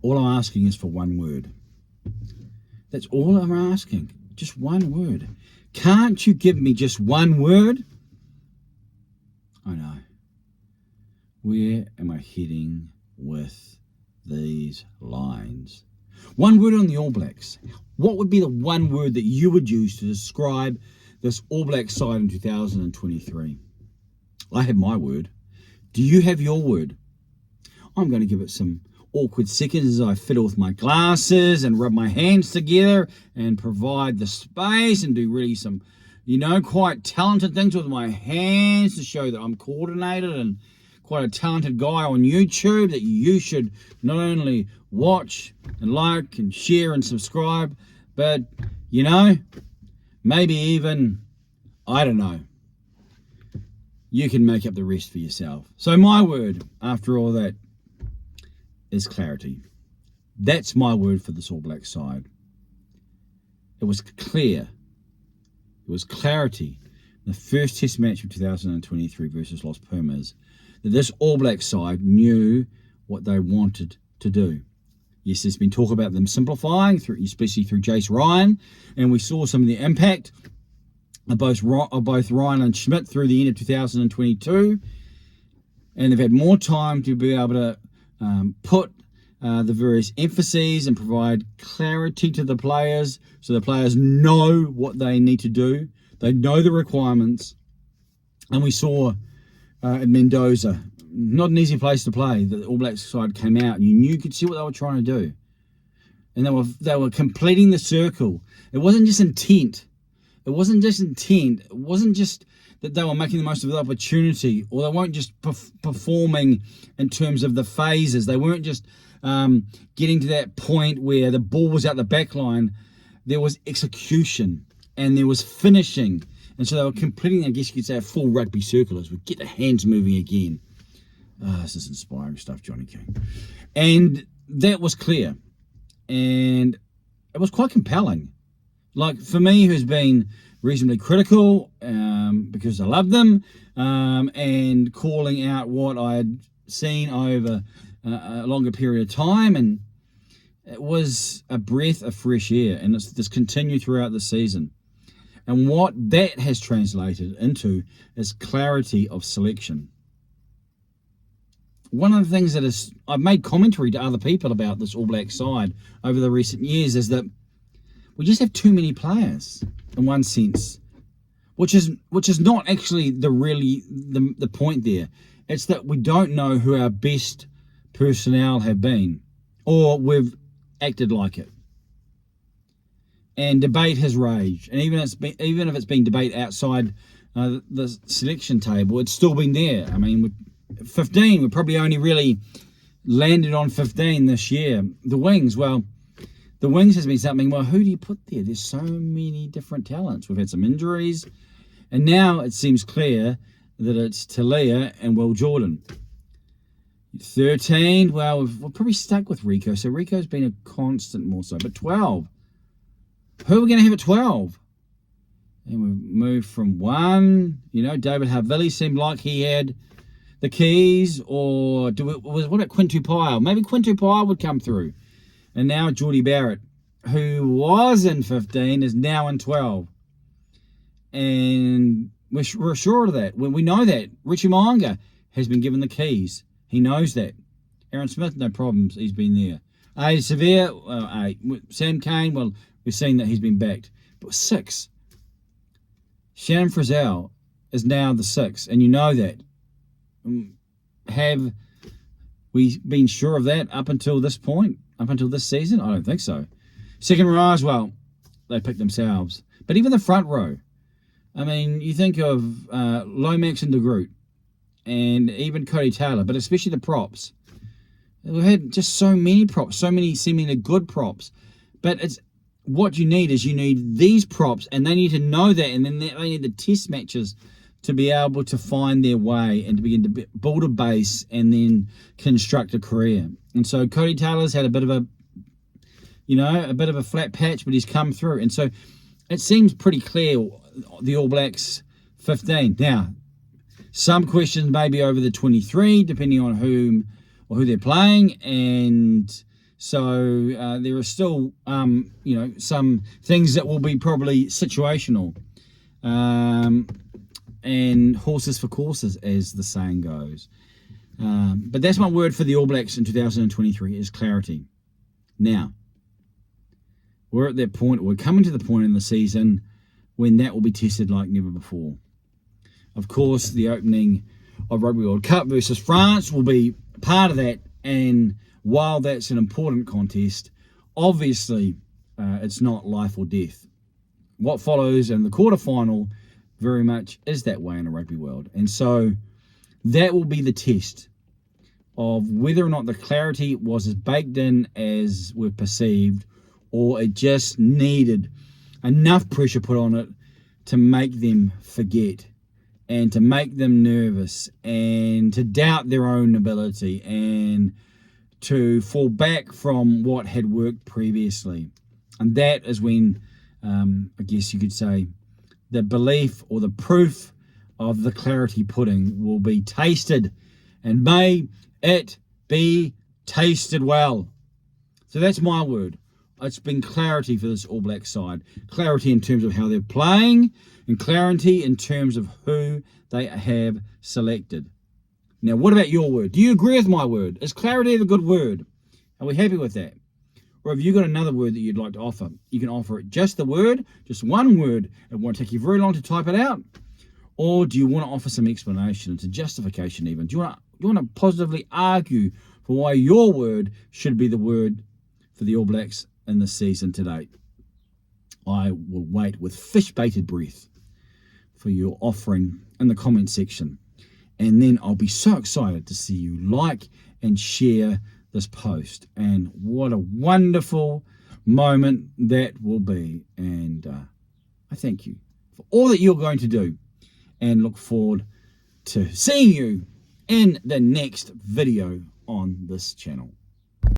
All I'm asking is for one word. That's all I'm asking. Just one word. Can't you give me just one word? I know. Where am I heading with these lines? One word on the All Blacks. What would be the one word that you would use to describe this All Black side in 2023? I have my word. Do you have your word? I'm going to give it some awkward seconds as I fiddle with my glasses and rub my hands together and provide the space and do really some, quite talented things with my hands to show that I'm coordinated and quite a talented guy on YouTube that you should not only watch and like and share and subscribe, but, maybe even, I don't know, you can make up the rest for yourself. So my word, after all that, is clarity. That's my word for this All Black side. It was clear. It was clarity in the first test match of 2023 versus Los Pumas that this All Black side knew what they wanted to do. Yes, there's been talk about them simplifying, especially through Jace Ryan, and we saw some of the impact of both Ryan and Schmidt through the end of 2022, and they've had more time to be able to put the various emphases and provide clarity to the players so the players know what they need to do. They know the requirements. And we saw in Mendoza, not an easy place to play. The All Blacks side came out and you could see what they were trying to do. And they were completing the circle. It wasn't just intent. It wasn't just that they were making the most of the opportunity, or they weren't just performing in terms of the phases. They weren't just getting to that point where the ball was out the back line. There was execution and there was finishing. And so they were completing, I guess you could say, a full rugby circle as we get the hands moving again. This is inspiring stuff, Johnny King. And that was clear. And it was quite compelling. Like, for me, who's been reasonably critical because I love them and calling out what I had seen over a longer period of time, and it was a breath of fresh air, and it's just continued throughout the season. And what that has translated into is clarity of selection. One of the things that I've made commentary to other people about this All Black side over the recent years is that we just have too many players in one sense, which is not actually the point there. It's that we don't know who our best personnel have been, or we've acted like it. And debate has raged, and even if it's been debate outside the selection table, it's still been there. I mean, 15, we probably only really landed on 15 this year. The wings, the wings has been something. Well, who do you put there? There's so many different talents. We've had some injuries, and now it seems clear that it's Talia and Will Jordan. 13, we're probably stuck with Rico. So Rico's been a constant more so. But 12, who are we going to have at 12? And we've moved from 1, David Havili seemed like he had the keys, or what about Quintu Pyle? Maybe Quintu Pyle would come through. And now Geordie Barrett, who was in 15, is now in 12. And we're sure of that. We know that. Richie Mo'unga has been given the keys. He knows that. Aaron Smith, no problems. He's been there. Severe, Sam Cane, we've seen that he's been backed. But 6. Shannon Frizzell is now the 6, and you know that. Have we been sure of that up until this point? Up until this season? I don't think so. Second row as well, they picked themselves. But even the front row, I mean, you think of Lomax and De Groot, and even Cody Taylor, but especially the props. We've had just so many props, so many seemingly good props. But it's what you need these props, and they need to know that, and then they need the test matches to be able to find their way and to begin to build a base and then construct a career. And so Cody Taylor's had a bit of a flat patch, but he's come through. And so it seems pretty clear, the All Blacks 15. Now, some questions maybe over the 23, depending on who they're playing, and So there are still, some things that will be probably situational, and horses for courses, as the saying goes. But that's my word for the All Blacks in 2023 is clarity. Now, we're at that point, we're coming to the point in the season when that will be tested like never before. Of course, the opening of Rugby World Cup versus France will be part of that, and while that's an important contest, obviously it's not life or death. What follows in the quarterfinal very much is that way in a rugby world, and so that will be the test of whether or not the clarity was as baked in as we've perceived, or it just needed enough pressure put on it to make them forget and to make them nervous and to doubt their own ability and to fall back from what had worked previously. And that is when, I guess you could say, the belief or the proof of the clarity pudding will be tasted, and may it be tasted well. So that's my word. It's been clarity for this All Black side. Clarity in terms of how they're playing, and clarity in terms of who they have selected. Now, what about your word? Do you agree with my word? Is clarity a good word? Are we happy with that? Or have you got another word that you'd like to offer? You can offer it just the word, just one word. It won't take you very long to type it out. Or do you want to offer some explanation, it's a justification even? Do you want to positively argue for why your word should be the word for the All Blacks in the season to date? I will wait with fish-baited breath for your offering in the comment section. And then I'll be so excited to see you like and share this post. And what a wonderful moment that will be. And I thank you for all that you're going to do, and look forward to seeing you in the next video on this channel.